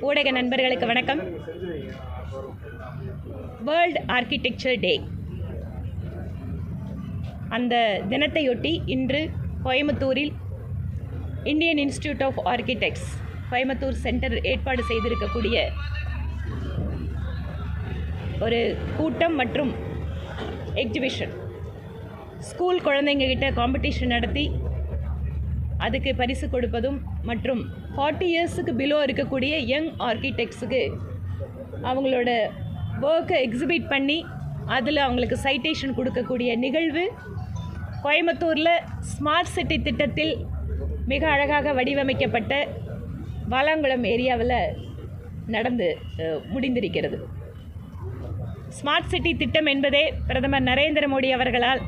ஊடக நண்பர்களுக்கு வணக்கம். வேர்ல்ட் ஆர்கிடெக்சர் டே, அந்த தினத்தையொட்டி இன்று கோயம்புத்தூரில் Indian Institute of Architects Coimbatore centre ஏற்பாடு செய்திருக்கக்கூடிய ஒரு கூட்டம் மற்றும் எக்ஸிபிஷன், ஸ்கூல் குழந்தைங்ககிட்ட காம்படிஷன் நடத்தி அதுக்கு பரிசு கொடுப்பதும் மற்றும் 40 இயர்ஸுக்கு பிலோ இருக்கக்கூடிய யங் ஆர்கிடெக்ட்ஸுக்கு அவங்களோட ஒர்க்கை எக்ஸிபிட் பண்ணி அதில் அவங்களுக்கு சைட்டேஷன் கொடுக்கக்கூடிய நிகழ்வு கோயம்புத்தூரில் ஸ்மார்ட் சிட்டி திட்டத்தில் மிக அழகாக வடிவமைக்கப்பட்ட வாலாங்குளம் ஏரியாவில் நடந்து முடிந்திருக்கிறது. ஸ்மார்ட் சிட்டி திட்டம் என்பதே பிரதமர் நரேந்திர மோடி அவர்களால்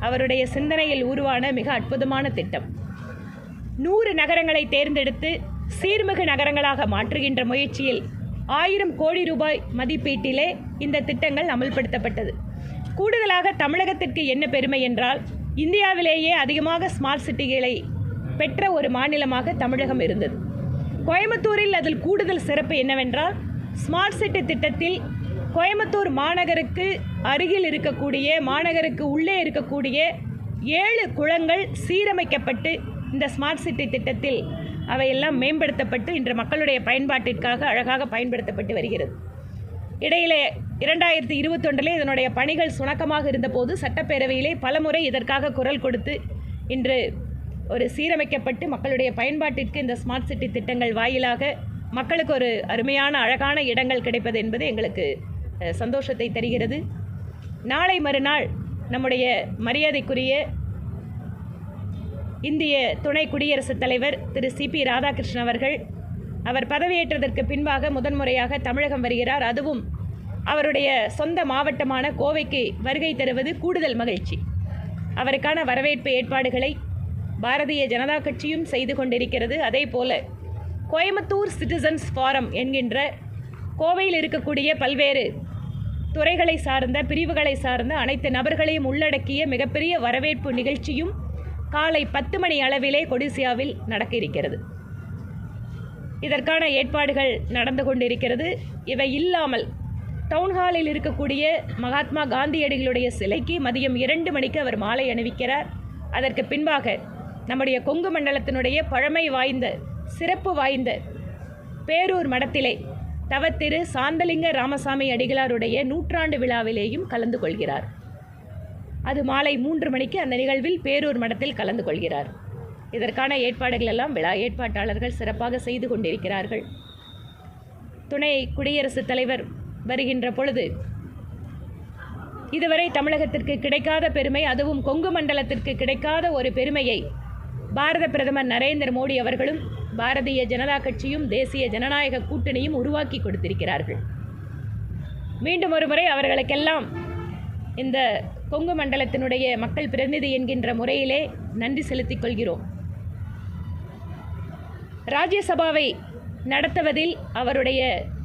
அவருடைய சிந்தனையில் உருவான மிக அற்புதமான திட்டம். 100 நகரங்களை தேர்ந்தெடுத்து சீர்மிகு நகரங்களாக மாற்றுகின்ற முயற்சியில் 1000 கோடி ரூபாய் மதிப்பீட்டிலே இந்த திட்டங்கள் அமல்படுத்தப்பட்டது. கூடுதலாக தமிழகத்திற்கு என்ன பெருமை என்றால், இந்தியாவிலேயே அதிகமாக ஸ்மார்ட் சிட்டிகளை பெற்ற ஒரு மாநிலமாக தமிழகம் இருந்தது. கோயம்புத்தூரில் அதில் கூடுதல் சிறப்பு என்னவென்றால், ஸ்மார்ட் சிட்டி திட்டத்தில் கோயம்புத்தூர் மாநகருக்கு அருகில் இருக்கக்கூடிய, மாநகருக்கு உள்ளே இருக்கக்கூடிய 7 குளங்கள் சீரமைக்கப்பட்டு இந்த ஸ்மார்ட் சிட்டி திட்டத்தில் அவையெல்லாம் மேம்படுத்தப்பட்டு இன்று மக்களுடைய பயன்பாட்டிற்காக அழகாக பயன்படுத்தப்பட்டு வருகிறது. இடையிலே 2021 இதனுடைய பணிகள் சுணக்கமாக இருந்தபோது சட்டப்பேரவையிலே பலமுறை இதற்காக குரல் கொடுத்து இன்று ஒரு சீரமைக்கப்பட்டு மக்களுடைய பயன்பாட்டிற்கு இந்த ஸ்மார்ட் சிட்டி திட்டங்கள் வாயிலாக மக்களுக்கு ஒரு அருமையான அழகான இடங்கள் கிடைப்பது என்பது எங்களுக்கு சந்தோஷத்தை தருகிறது. நாளை மறுநாள் நம்முடைய மரியாதைக்குரிய இந்திய துணை குடியரசுத் தலைவர் திரு CP ராதாகிருஷ்ணன் அவர்கள், அவர் பதவியேற்றதற்கு பின்பாக முதன்முறையாக தமிழகம் வருகிறார். அதுவும் அவருடைய சொந்த மாவட்டமான கோவைக்கு வருகை தருவது கூடுதல் மகிழ்ச்சி. அவருக்கான வரவேற்பு ஏற்பாடுகளை பாரதிய ஜனதா கட்சியும் செய்து கொண்டிருக்கிறது. அதே போல கோயம்புத்தூர் சிட்டிசன்ஸ் ஃபாரம் என்கின்ற கோவையில் இருக்கக்கூடிய பல்வேறு துறைகளை சார்ந்த, பிரிவுகளை சார்ந்த அனைத்து நபர்களையும் உள்ளடக்கிய மிகப்பெரிய வரவேற்பு நிகழ்ச்சியும் காலை 10 மணி அளவிலே கொடிசியாவில் நடக்க இருக்கிறது. இதற்கான ஏற்பாடுகள் நடந்து கொண்டிருக்கிறது. இவை இல்லாமல் டவுன்ஹாலில் இருக்கக்கூடிய மகாத்மா காந்தியடிகளுடைய சிலைக்கு மதியம் 2 மணிக்கு அவர் மாலை அணிவிக்கிறார். அதற்கு பின்பாக நம்முடைய கொங்கு மண்டலத்தினுடைய பழமை வாய்ந்த, சிறப்பு வாய்ந்த பேரூர் மடத்திலே தவத்திரு சாந்தலிங்க ராமசாமி அடிகளாருடைய 100ஆண்டு விழாவிலேயும் கலந்து கொள்கிறார். அது மாலை 3 மணிக்கு அந்த நிகழ்வில் பேரூர் மடத்தில் கலந்து கொள்கிறார். இதற்கான ஏற்பாடுகள் எல்லாம் விழா ஏற்பாட்டாளர்கள் சிறப்பாக செய்து கொண்டிருக்கிறார்கள். துணை குடியரசுத் தலைவர் வருகின்ற பொழுது இதுவரை தமிழகத்திற்கு கிடைக்காத பெருமை, அதுவும் கொங்கு மண்டலத்திற்கு கிடைக்காத ஒரு பெருமையை பாரத பிரதமர் நரேந்திர மோடி அவர்களும் பாரதிய ஜனதா கட்சியும் தேசிய ஜனநாயக கூட்டணியும் உருவாக்கி கொடுத்திருக்கிறார்கள். மீண்டும் ஒரு முறை அவர்களுக்கெல்லாம் இந்த கொங்கு மண்டலத்தினுடைய மக்கள் பிரதிநிதி என்கின்ற முறையிலே நன்றி செலுத்திக் கொள்கிறோம். ராஜ்யசபாவை நடத்துவதில் அவருடைய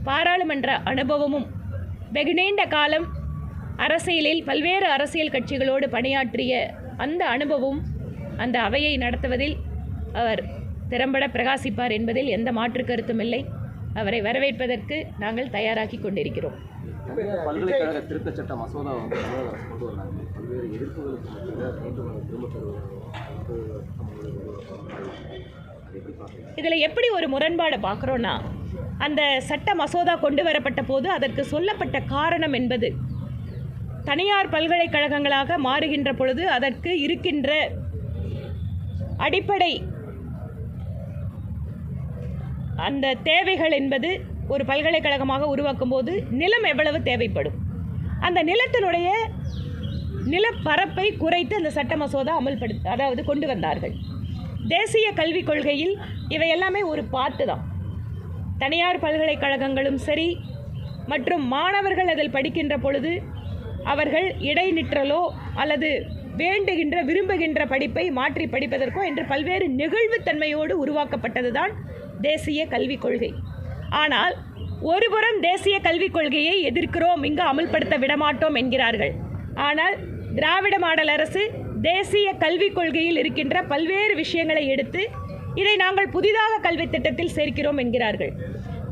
பாராளுமன்ற அனுபவமும், வெகு நீண்ட காலம் அரசியலில் பல்வேறு அரசியல் கட்சிகளோடு பணியாற்றிய அந்த அனுபவம் அந்த அவையை நடத்துவதில் அவர் திறம்பட பிரகாசிப்பார் என்பதில் எந்த மாற்று கருத்தும் இல்லை. அவரை வரவேற்பதற்கு நாங்கள் தயாராகி கொண்டிருக்கிறோம். பல்கலைக்கழக திருத்த சட்ட மசோதா கொண்டு வந்தாங்க. பல்வேறு எதிர்ப்புகளுக்கு இதில் எப்படி ஒரு முரண்பாடு பார்க்குறோன்னா, அந்த சட்ட மசோதா கொண்டு வரப்பட்ட போது அதற்கு சொல்லப்பட்ட காரணம் என்பது, தனியார் பல்கலைக்கழகங்களாக மாறுகின்ற பொழுது அதற்கு இருக்கின்ற அடிப்படை அந்த தேவைகள் என்பது, ஒரு பல்கலைக்கழகமாக உருவாக்கும் போது நிலம் எவ்வளவு தேவைப்படும், அந்த நிலத்தினுடைய நிலப்பரப்பை குறைத்து அந்த சட்ட மசோதா அதாவது கொண்டு வந்தார்கள். தேசிய கல்விக் கொள்கையில் இவை எல்லாமே ஒரு பாட்டு தான். தனியார் பல்கலைக்கழகங்களும் சரி, மற்றும் மாணவர்கள் அதில் படிக்கின்ற பொழுது அவர்கள் இடைநிற்றலோ அல்லது வேண்டுகின்ற விரும்புகின்ற படிப்பை மாற்றி படிப்பதற்கோ என்று பல்வேறு நெகிழ்வுத்தன்மையோடு உருவாக்கப்பட்டது தான் தேசிய கல்விக் கொள்கை. ஆனால் ஒருபுறம் தேசிய கல்விக் கொள்கையை எதிர்க்கிறோம், இங்கு அமல்படுத்த விடமாட்டோம் என்கிறார்கள். ஆனால் திராவிட மாடல் அரசு தேசிய கல்விக் கொள்கையில் இருக்கின்ற பல்வேறு விஷயங்களை எடுத்து இதை நாங்கள் புதிதாக கல்வி திட்டத்தில் சேர்க்கிறோம் என்கிறார்கள்.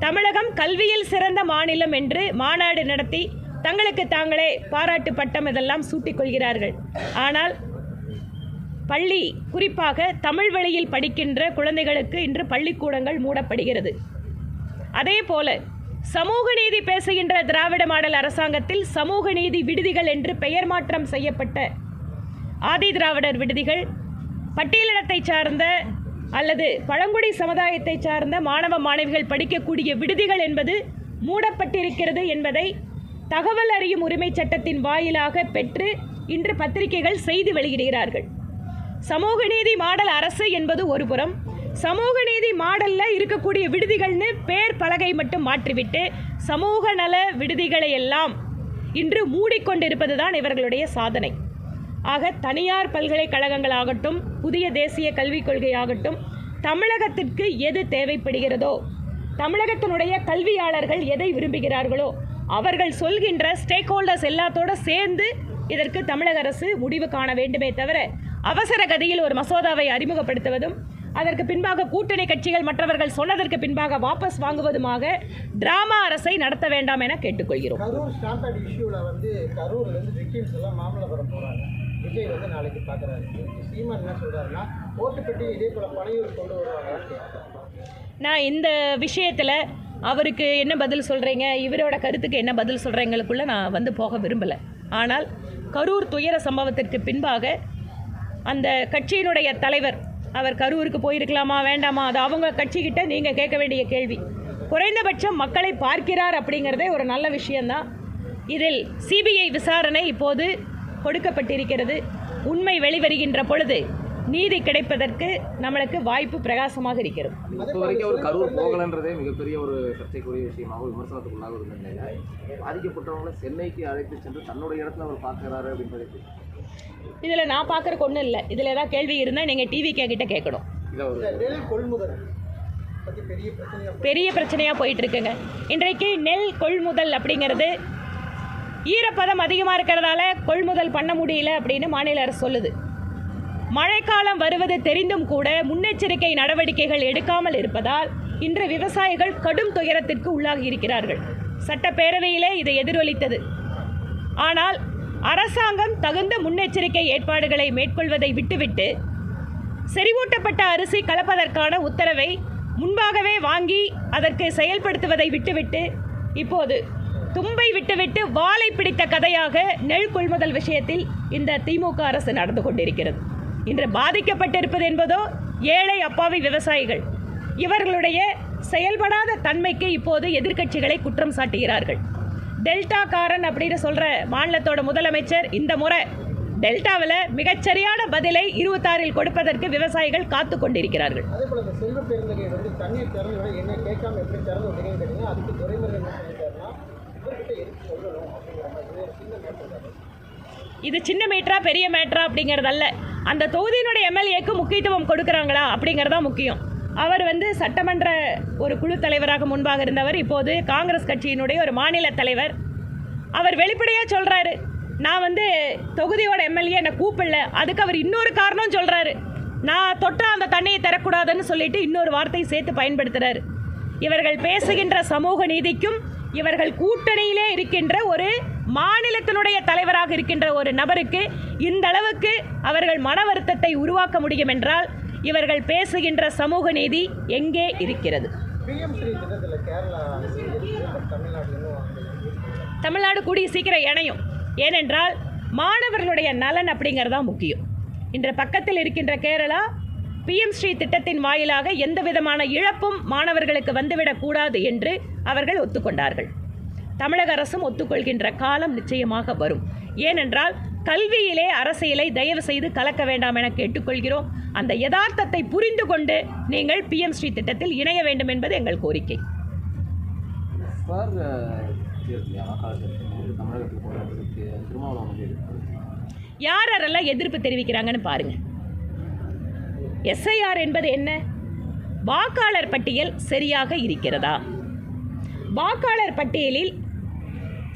தமிழகம் கல்வியில் சிறந்த மாநிலம் என்று மாநாடு நடத்தி தங்களுக்கு தாங்களே பாராட்டு பட்டம் இதெல்லாம் சூட்டிக்கொள்கிறார்கள். ஆனால் பள்ளி, குறிப்பாக தமிழ் வழியில் படிக்கின்ற குழந்தைகளுக்கு இன்று பள்ளிக்கூடங்கள் மூடப்படுகிறது. அதே போல சமூக நீதி பேசுகின்ற திராவிட மாடல் அரசாங்கத்தில் சமூக நீதி விடுதிகள் என்று பெயர் மாற்றம் செய்யப்பட்ட ஆதி திராவிடர் விடுதிகள், பட்டியலினத்தை சார்ந்த அல்லது பழங்குடி சமுதாயத்தை சார்ந்த மாணவ மாணவிகள் படிக்கக்கூடிய விடுதிகள் என்பது மூடப்பட்டிருக்கிறது என்பதை தகவல் அறியும் உரிமை சட்டத்தின் வாயிலாக பெற்று இன்று பத்திரிகைகள் செய்தி வெளியிடுகிறார்கள். சமூக நீதி மாடல் அரசு என்பது ஒரு புறம், சமூக நீதி மாடல்ல இருக்கக்கூடிய விடுதிகள்னு பேர் பலகை மட்டும் மாற்றிவிட்டு சமூக நல விடுதிகளை எல்லாம் இன்று மூடிக்கொண்டிருப்பது தான் இவர்களுடைய சாதனை. ஆக தனியார் பல்கலைக்கழகங்களாகட்டும், புதிய தேசிய கல்விக் கொள்கையாகட்டும், தமிழகத்திற்கு எது தேவைப்படுகிறதோ, தமிழகத்தினுடைய கல்வியாளர்கள் எதை விரும்புகிறார்களோ அவர்கள் சொல்கின்ற ஸ்டேக் ஹோல்டர்ஸ் எல்லாத்தோட சேர்ந்து இதற்கு தமிழக அரசு முடிவு காண வேண்டுமே தவிர அவசர கதியில் ஒரு மசோதாவை அறிமுகப்படுத்துவதும் அதற்கு பின்பாக கூட்டணி கட்சிகள் மற்றவர்கள் சொன்னதற்கு பின்பாக வாபஸ் வாங்குவதுமாக டிராமா அரசை நடத்த வேண்டாம் என கேட்டுக்கொள்கிறோம். கரூர் ஸ்டாம்பேட் இஷ்யூவில் கரூர்லேருந்து விக்கிம்ஸ் எல்லாம் மாமல்லபுரம் போகிறாங்க. விஜய் நாளைக்கு பார்க்குறாரு. சீமான் என்ன சொல்கிறாருன்னா ஓட்டுப்பட்டி இதே போல் பனையூர் கொண்டு வருவாங்க. நான் இந்த விஷயத்தில் அவருக்கு என்ன பதில் சொல்கிறீங்க, இவரோட கருத்துக்கு என்ன பதில் சொல்கிறீங்களுக்குள்ளே நான் போக விரும்பலை. ஆனால் கரூர் துயர சம்பவத்திற்கு பின்பாக அந்த கட்சியினுடைய தலைவர் அவர் கரூருக்கு போயிருக்கலாமா வேண்டாமா, அது அவங்க கட்சிக்கிட்ட நீங்கள் கேட்க வேண்டிய கேள்வி. குறைந்தபட்சம் மக்களை பார்க்கிறார் அப்படிங்கிறதே ஒரு நல்ல விஷயந்தான். இதில் சிபிஐ விசாரணை இப்போது கொடுக்கப்பட்டிருக்கிறது. உண்மை வெளிவருகின்ற பொழுது நீதி கிடைப்பதற்கு நம்மளுக்கு வாய்ப்பு பிரகாசமாக இருக்கிறது. இப்போ வரைக்கும் ஒரு கரூர் போகலன்றதே மிகப்பெரிய ஒரு சர்ச்சைக்குரிய விஷயமாக விமர்சனத்துக்குள்ளாக இருந்த நிலையில் பாதிக்கப்பட்டவங்களை சென்னைக்கு அழைத்து சென்று தன்னுடைய இடத்துல அவர் பார்க்குறாரு அப்படின்றது இதில் நான் பார்க்குறக்கு ஒன்றும் இல்லை. இதில் ஏதாவது கேள்வி இருந்தால் நீங்கள் டிவி கிட்ட கேட்கணும். பெரிய பிரச்சனையாக போயிட்டு இருக்குங்க. இன்றைக்கு நெல் கொள்முதல் அப்படிங்கிறது ஈரப்பதம் அதிகமாக இருக்கிறதால கொள்முதல் பண்ண முடியல அப்படின்னு மாநில அரசு சொல்லுது. மழைக்காலம் வருவது தெரிந்தும் கூட முன்னெச்சரிக்கை நடவடிக்கைகள் எடுக்காமல் இருப்பதால் இன்று விவசாயிகள் கடும் துயரத்திற்கு உள்ளாகி இருக்கிறார்கள். சட்டப்பேரவையிலே இது எதிரொலித்தது. ஆனால் அரசாங்கம் தகுந்த முன்னெச்சரிக்கை ஏற்பாடுகளை மேற்கொள்வதை விட்டுவிட்டு செறிவூட்டப்பட்ட அரிசி கலப்பதற்கான உத்தரவை முன்பாகவே வாங்கி அதற்கு செயல்படுத்துவதை விட்டுவிட்டு இப்போது தும்பை விட்டுவிட்டு வாளை பிடித்த கதையாக நெல் கொள்முதல் விஷயத்தில் இந்த திமுக அரசு நடந்து கொண்டிருக்கிறது. இன்று பாதிக்கப்பட்டிருப்பது என்பதோ ஏழை அப்பாவி விவசாயிகள். இவர்களுடைய செயல்படாத தன்மைக்கு இப்போது எதிர்க்கட்சிகளை குற்றம் சாட்டுகிறார்கள். டெல்டா காரன் அப்படின்னு சொல்கிற மாநிலத்தோட முதலமைச்சர் இந்த முறை டெல்டாவில் மிகச்சரியான பதிலை 26 கொடுப்பதற்கு விவசாயிகள் காத்து கொண்டிருக்கிறார்கள். அதே போல இந்த செல்வ பெருந்தகை தண்ணீர் திறந்து என்ன கேட்காம எப்படி திறந்து விடுறீங்க, அதுக்கு துறைமுறை என்ன சொல்லிட்டாருன்னா இவர்கிட்ட எதுக்கு சொல்லணும் அப்படிங்கிற மாதிரி சின்ன மேட்டர். இது சின்ன மேட்டரா பெரிய மேட்டரா அப்படிங்கிறதல்ல, அந்த தொகுதியினுடைய எம்எல்ஏக்கு முக்கியத்துவம் கொடுக்குறாங்களா அப்படிங்கிறதா முக்கியம். அவர் சட்டமன்ற ஒரு குழு தலைவராக முன்பாக இருந்தவர், இப்போது காங்கிரஸ் கட்சியினுடைய ஒரு மாநில தலைவர். அவர் வெளிப்படையாக சொல்கிறாரு, நான் தொகுதியோட எம்எல்ஏ என்னை கூப்பிடல. அதுக்கு அவர் இன்னொரு காரணம் சொல்கிறாரு, நான் தொட்டா அந்த தண்ணியை தரக்கூடாதுன்னு சொல்லிட்டு இன்னொரு வார்த்தை சேர்த்து பயன்படுத்துகிறார். இவர்கள் பேசுகின்ற சமூக நீதிக்கும் இவர்கள் கூட்டணியிலே இருக்கின்ற ஒரு மாநிலத்தினுடைய தலைவராக இருக்கின்ற ஒரு நபருக்கு இந்த அளவுக்கு அவர்கள் மன வருத்தத்தை உருவாக்க முடியும் என்றால் இவர்கள் பேசுகின்ற சமூக நீதி எங்கே இருக்கிறது? தமிழ்நாடு கூடிய சீக்கிரம் இணையும். ஏனென்றால் மாணவர்களுடைய நலன் அப்படிங்கிறதா முக்கியம். இன்று பக்கத்தில் இருக்கின்ற கேரளா பிஎம் ஸ்ரீ திட்டத்தின் வாயிலாக எந்த விதமான இழப்பும் மாணவர்களுக்கு வந்துவிடக்கூடாது என்று அவர்கள் ஒத்துக்கொண்டார்கள். தமிழக அரசும் ஒத்துக்கொள்கின்ற காலம் நிச்சயமாக வரும். ஏனென்றால் கல்வியிலே அரசியலை தயவு செய்து கலக்க வேண்டாம் என கேட்டுக்கொள்கிறோம். அந்த யதார்த்தத்தை புரிந்து கொண்டு நீங்கள் பிஎம் ஸ்ரீ திட்டத்தில் இணைய வேண்டும் என்பது எங்கள் கோரிக்கை. யாரெல்லாம் எதிர்ப்பு தெரிவிக்கிறாங்கன்னு பாருங்க. எஸ்ஐஆர் என்பது என்ன? வாக்காளர் பட்டியல் சரியாக இருக்கிறதா? வாக்காளர் பட்டியலில்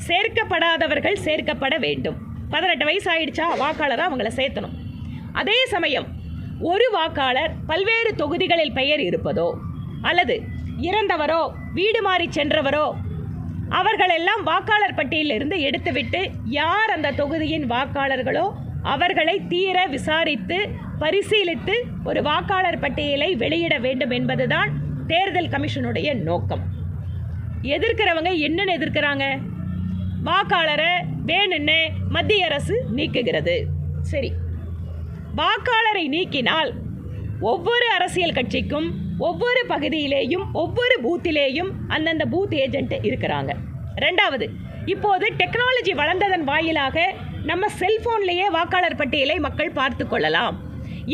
சேர்க்கப்படாதவர்கள் சேர்க்கப்பட வேண்டும். 18 வயசு ஆயிடுச்சா வாக்காளராக அவங்கள சேர்த்தணும். அதே சமயம் ஒரு வாக்காளர் பல்வேறு தொகுதிகளில் பெயர் இருப்பதோ அல்லது இறந்தவரோ வீடு மாறி சென்றவரோ அவர்களெல்லாம் வாக்காளர் பட்டியலிருந்து எடுத்துவிட்டு யார் அந்த தொகுதியின் வாக்காளர்களோ அவர்களை தீர விசாரித்து பரிசீலித்து ஒரு வாக்காளர் பட்டியலை வெளியிட வேண்டும் என்பதுதான் தேர்தல் கமிஷனுடைய நோக்கம். எதிர்க்கிறவங்க என்னன்னு எதிர்க்கிறாங்க? வாக்காளரை வேணும்னு மத்திய அரசு நீக்குகிறது. சரி, வாக்காளரை நீக்கினால் ஒவ்வொரு அரசியல் கட்சிக்கும் ஒவ்வொரு பகுதியிலேயும் ஒவ்வொரு பூத்திலேயும் அந்தந்த பூத் ஏஜென்ட் இருக்கிறாங்க. ரெண்டாவது, இப்போது டெக்னாலஜி வளர்ந்ததன் வாயிலாக நம்ம செல்ஃபோன்லேயே வாக்காளர் பட்டியலை மக்கள் பார்த்து கொள்ளலாம்.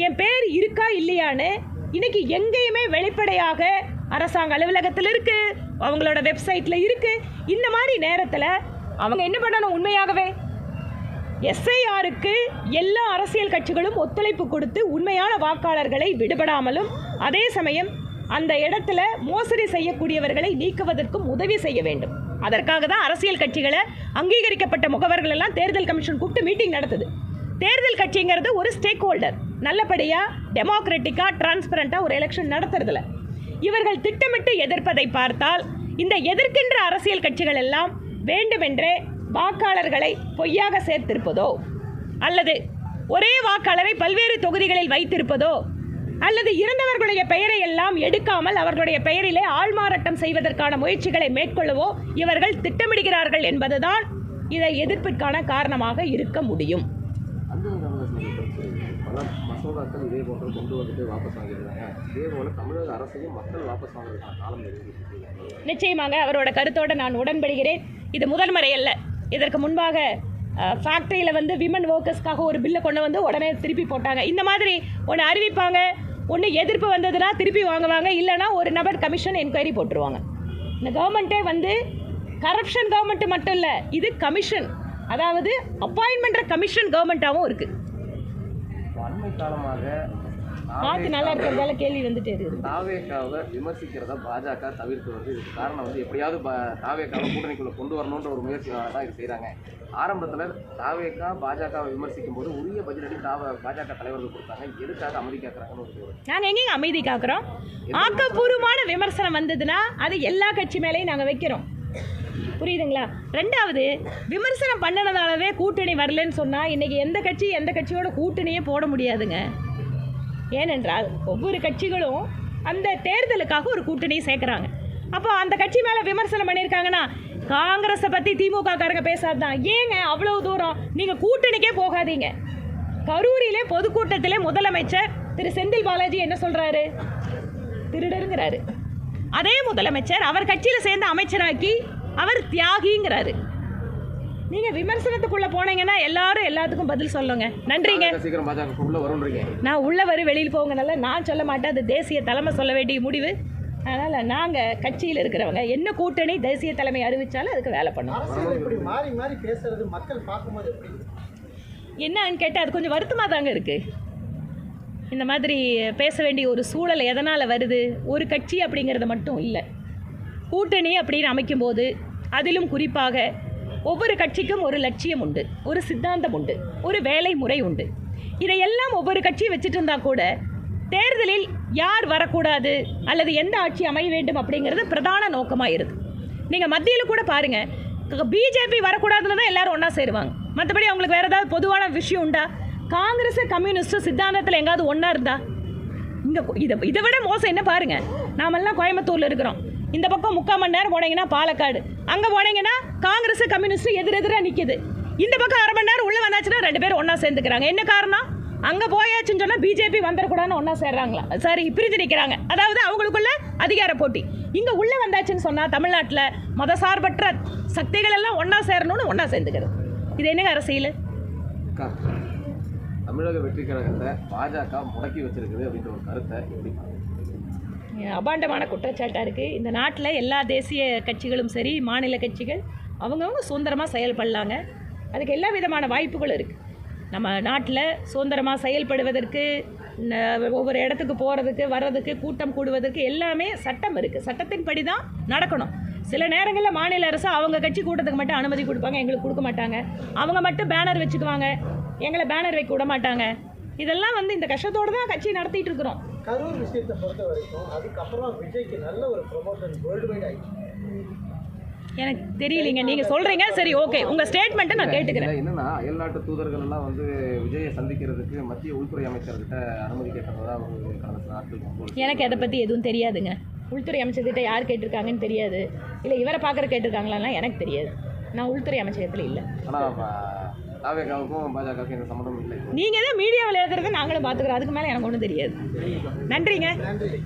என் பேர் இருக்கா இல்லையான்னு இன்னைக்கு எங்கேயுமே வெளிப்படையாக அரசாங்க அலுவலகத்தில் இருக்குது, அவங்களோட வெப்சைட்டில் இருக்குது. இந்த மாதிரி நேரத்தில் அவங்க என்ன பண்ணணும்? உண்மையாகவே எஸ்ஐஆருக்கு எல்லா அரசியல் கட்சிகளும் ஒத்துழைப்பு கொடுத்து உண்மையான வாக்காளர்களை விடுபடாமலும் அதே சமயம் அந்த இடத்துல மோசடி செய்யக்கூடியவர்களை நீக்குவதற்கும் உதவி செய்ய வேண்டும். அதற்காக தான் அரசியல் கட்சிகளை அங்கீகரிக்கப்பட்ட முகவர்கள் எல்லாம் தேர்தல் கமிஷன் கூப்பிட்டு மீட்டிங் நடத்துது. தேர்தல் கட்சிங்கிறது ஒரு ஸ்டேக் ஹோல்டர், நல்லபடியாக டெமோக்ராட்டிக்காக டிரான்ஸ்பரண்ட்டாக ஒரு எலெக்ஷன் நடத்துறதில்ல. இவர்கள் திட்டமிட்டு எதிர்ப்பதை பார்த்தால் இந்த எதிர்க்கின்ற அரசியல் கட்சிகள் எல்லாம் வேண்டுமென்றே வாக்காளர்களை பொய்யாக சேர்த்திருப்பதோ அல்லது ஒரே வாக்காளரை பல்வேறு தொகுதிகளில் வைத்திருப்பதோ அல்லது இறந்தவர்களுடைய பெயரை எல்லாம் எடுக்காமல் அவர்களுடைய பெயரிலே ஆள்மாறாட்டம் செய்வதற்கான முயற்சிகளை மேற்கொள்ளவோ இவர்கள் திட்டமிடுகிறார்கள் என்பதுதான் இதை எதிர்ப்பிற்கான காரணமாக இருக்க முடியும். பல மசோதாக்கள் இதே போன்று கொண்டு வந்துட்டு வாபஸ் வாங்கியிருக்காங்க. இதே போல தமிழக அரசையும் மக்கள் வாபஸ் வாங்குறதுக்கான காலம் நெருங்கிட்டு. நிச்சயமாக அவரோட கருத்தோடு நான் உடன்படுகிறேன். இது முதல் முறை அல்ல. இதற்கு முன்பாக ஃபேக்ட்ரியில் வந்து விமன் ஒர்க்கர்ஸ்க்காக ஒரு பில்லை கொண்டு வந்து உடனே திருப்பி போட்டாங்க. இந்த மாதிரி ஒன்று அறிவிப்பாங்க, ஒன்று எதிர்ப்பு வந்ததுன்னா திருப்பி வாங்குவாங்க, இல்லைனா ஒரு நபர் கமிஷன் என்கொயரி போட்டுருவாங்க. இந்த கவர்மெண்ட்டே வந்து கரப்ஷன் கவர்மெண்ட் மட்டும் இல்லை, இது கமிஷன், அதாவது அப்பாயின்மெண்ட் கமிஷன் கவர்மெண்ட்டாகவும் இருக்குது. அண்மை காலமாக பார்த்து நல்லா இருக்கிறதால கேள்வி வந்துட்டே இருக்குது. தாவேக்காவை விமர்சிக்கிறத பாஜக தவிர்த்து வந்து இதுக்கு காரணம் வந்து எப்படியாவது தாவேக்காவை கூட்டணிக்குள்ள கொண்டு வரணுன்ற ஒரு முயற்சியாக தான் இது செய்கிறாங்க. ஆரம்பத்தில் தாவேக்கா பாஜகவை விமர்சிக்கும் போது உரிய பதிலடி பாஜக தலைவர்கள் கொடுத்தாங்க. எதுக்காக அமைதி காக்குறாங்கன்னு ஒரு நாங்கள் எங்கேங்க அமைதி காக்குறோம்? ஆக்கப்பூர்வமான விமர்சனம் வந்ததுன்னா அது எல்லா கட்சி மேலேயும் நாங்கள் வைக்கிறோம். புரியுதுங்களா? ரெண்டாவது, விமர்சனம் பண்ணினதாலவே கூட்டணி வரலன்னு சொன்னால் இன்றைக்கி எந்த கட்சியோட கூட்டணியே போட முடியாதுங்க. ஏனென்றால் ஒவ்வொரு கட்சிகளும் அந்த தேர்தலுக்காக ஒரு கூட்டணியை சேர்க்குறாங்க. அப்போ அந்த கட்சி மேலே விமர்சனம் பண்ணியிருக்காங்கன்னா காங்கிரஸை பற்றி திமுக காரங்க பேசாதான். ஏங்க அவ்வளோ தூரம் நீங்கள் கூட்டணிக்கே போகாதீங்க. கரூரிலே பொதுக்கூட்டத்திலே முதலமைச்சர் திரு செந்தில் பாலாஜி என்ன சொல்கிறாரு? திருடருங்கிறாரு. அதே முதலமைச்சர் அவர் கட்சியில் சேர்ந்து அமைச்சராக்கி அவர் தியாகிங்கிறாரு. நீங்கள் விமர்சனத்துக்குள்ளே போனீங்கன்னா எல்லாரும் எல்லாத்துக்கும் பதில் சொல்லுங்க. நன்றிங்க. சீக்கிரம் பாஜக உள்ள வரும்ன்றீங்க. நான் உள்ளே வரும் வெளியில் போங்கனால நான் சொல்ல மாட்டேன், அது தேசிய தலைமை சொல்ல வேண்டிய முடிவு. அதனால் நாங்கள் கட்சியில் இருக்கிறவங்க என்ன கூட்டணி தேசிய தலைமை அறிவித்தாலும் அதுக்கு வேலை பண்ணுவோம். இப்படி மாறி மாறி பேசுறது மக்கள் பார்க்கும்போது எப்படி என்னன்னு கேட்டால் அது கொஞ்சம் வருத்தமாக தாங்க இருக்குது. இந்த மாதிரி பேச வேண்டிய ஒரு சூழல் எதனால் வருது? ஒரு கட்சி அப்படிங்கிறது மட்டும் இல்லை, கூட்டணி அப்படின்னு அமைக்கும்போது அதிலும் குறிப்பாக ஒவ்வொரு கட்சிக்கும் ஒரு லட்சியம் உண்டு, ஒரு சித்தாந்தம் உண்டு, ஒரு வேலை முறை உண்டு. இதையெல்லாம் ஒவ்வொரு கட்சியும் வச்சுட்டு இருந்தால் கூட தேர்தலில் யார் வரக்கூடாது அல்லது எந்த ஆட்சி அமைய வேண்டும் அப்படிங்கிறது பிரதான நோக்கமாக இருக்குது. நீங்கள் மத்தியில் கூட பாருங்கள், பிஜேபி வரக்கூடாதுன்னு தான் எல்லோரும் ஒன்றா சேருவாங்க. மற்றபடி அவங்களுக்கு வேறு ஏதாவது பொதுவான விஷயம் உண்டா? காங்கிரஸ் கம்யூனிஸ்ட்டு சித்தாந்தத்தில் எங்காவது ஒன்றா இருந்தா? இங்கே இதை விட மோசம் என்ன பாருங்கள், நாமெல்லாம் கோயம்புத்தூரில் இருக்கிறோம். இந்த பக்கம் 3/4 மணி நேரம் போனீங்கன்னா பாலக்காடு, அங்கே போனீங்கன்னா காங்கிரஸ் கம்யூனிஸ்ட்டு எதிரெதிராக நிற்கிது. இந்த பக்கம் 1/2 மணி நேரம் உள்ளே வந்தாச்சுன்னா 2 பேரும் ஒன்றா சேர்ந்துக்கிறாங்க. என்ன காரணம்? அங்கே போயாச்சுன்னு சொன்னால் பிஜேபி வந்துடக்கூடாதுன்னு ஒன்றா சேர்றாங்களா? சரி, பிரிஞ்சு நிற்கிறாங்க. அதாவது அவங்களுக்குள்ள அதிகார போட்டி. இங்கே உள்ளே வந்தாச்சுன்னு சொன்னால் தமிழ்நாட்டில் மதசார்பற்ற சக்திகள் எல்லாம் ஒன்றா சேரணும்னு ஒன்றா சேர்ந்துக்கிறது. இது என்னங்க அரசியல்? தமிழக வெற்றி கழகத்தை பாஜக முடக்கி வச்சிருக்குது அப்படின்ற ஒரு கருத்தை எப்படி? அபாண்டமான குற்றச்சாட்டாக இருக்குது. இந்த நாட்டில் எல்லா தேசிய கட்சிகளும் சரி, மாநில கட்சிகள் அவங்கவுங்க சுதந்திரமாக செயல்படலாங்க. அதுக்கு எல்லா விதமான வாய்ப்புகளும் இருக்குது. நம்ம நாட்டில் சுதந்திரமாக செயல்படுவதற்கு, ஒவ்வொரு இடத்துக்கு போகிறதுக்கு வர்றதுக்கு, கூட்டம் கூடுவதற்கு எல்லாமே சட்டம் இருக்குது. சட்டத்தின்படி தான் நடக்கணும். சில நேரங்களில் மாநில அரசு அவங்க கட்சி கூட்டத்துக்கு மட்டும் அனுமதி கொடுப்பாங்க, எங்களுக்கு கொடுக்க மாட்டாங்க. அவங்க மட்டும் பேனர் வச்சுக்குவாங்க, எங்களை பேனர் வைக்க விட மாட்டாங்க. இதெல்லாம் வந்து இந்த கஷ்டத்தோடு தான் கட்சி நடத்திட்டு இருக்கிறோம். கரூர் விஷயத்தை பொறுத்த வரைக்கும் அதுக்கப்புறம் விஜய்க்கு நல்ல ஒரு ப்ரொமோஷன் வேர்ல்டு வைட் ஆயிடுச்சு. எனக்கு தெரியலைங்க, நீங்கள் சொல்கிறீங்க, சரி ஓகே, உங்கள் ஸ்டேட்மெண்ட்டை நான் கேட்டுக்கிறேன். என்னன்னா அயல்நாட்டு தூதர்கள் எல்லாம் வந்து விஜயை சந்திக்கிறதுக்கு மத்திய உள்துறை அமைச்சர்கிட்ட அனுமதி கேட்டதா ஒரு கடந்த சில நாட்கள் எனக்கு அதை பற்றி எதுவும் தெரியாதுங்க. உள்துறை அமைச்சர்கிட்ட யார் கேட்டிருக்காங்கன்னு தெரியாது, இல்லை இவரை பார்க்குற கேட்டிருக்காங்களான்னா எனக்கு தெரியாது. நான் உள்துறை அமைச்சகத்தில் இல்லை. ஆனால் தாவேகாவுக்கும் பாஜகவுக்கும் எந்த சம்மந்தமும் இல்லை. நீங்கள் தான் மீடியாவில் எழுதுறதை நாங்களும் பார்த்துக்குறோம், அதுக்கு மேலே எனக்கு ஒன்றும் தெரியாது. நன்றிங்க. நன்றி.